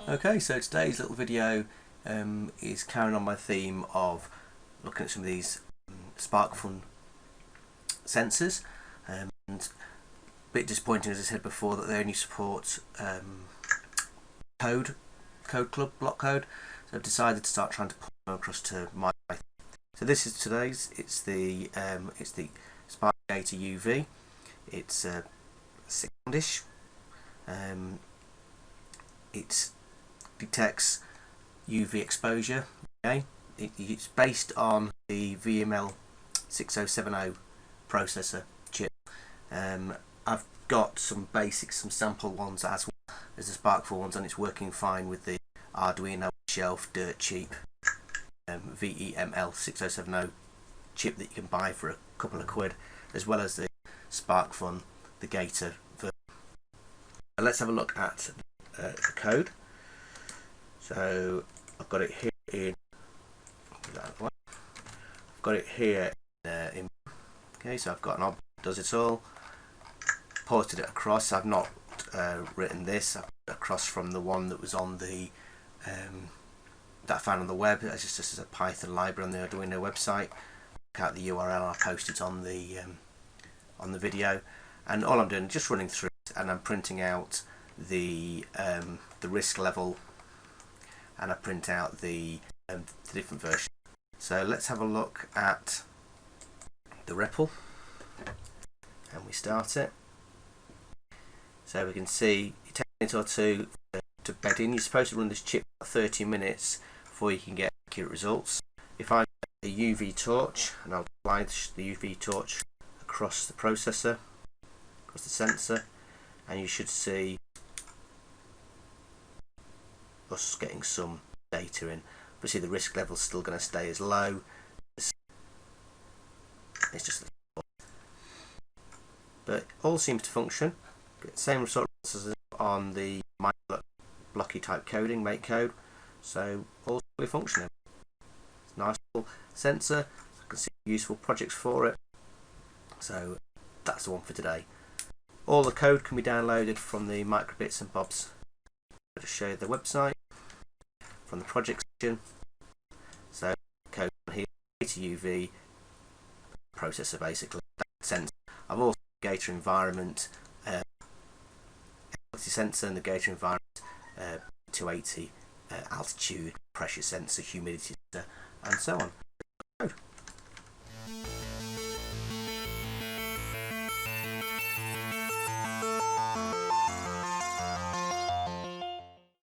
Okay, so today's little video is carrying on my theme of looking at some of these Sparkfun sensors, and a bit disappointing, as I said before, that they only support code club block code. So I've decided to start trying to put them across to Micropython. So this is today's. It's the Spark Gator UV. It's 6-ish. It detects UV exposure. Okay, it's based on the VEML670 processor chip. I've got some sample ones as well as the Sparkfun ones, and it's working fine with the Arduino shelf dirt cheap VEML670 chip that you can buy for a couple of quid, as well as the Sparkfun, the Gator version. Let's have a look at the code. So I've got it here in. I've got it here in. Okay, so I've got an object that does it all. Ported it across. I've not written this. I've put it across from the one that was on the that I found on the web. It's just as a Python library on the Arduino website. Check out the URL. I'll post it on the video. And all I'm doing is just running through it, and I'm printing out the risk level, and I print out the different versions. So let's have a look at the REPL, and we start it. So we can see it takes a minute or two to bed in. You're supposed to run this chip for 30 minutes before you can get accurate results. If I get a UV torch, and I'll apply the UV torch across the processor, across the sensor, and you should see us getting some data in. But see, the risk level is still going to stay as low. It's just, but all seems to function. Same sort of as on the blocky type coding, make code. So all fully functioning. It's a nice little sensor. I can see useful projects for it. So that's the one for today. All the code can be downloaded from the Microbits and Bobs. I'll just show you the website from the project section. So code here, Gator UV processor, basically. Sensor. I've also got Gator environment, sensor, and the Gator environment 280 altitude pressure sensor, humidity sensor, and so on.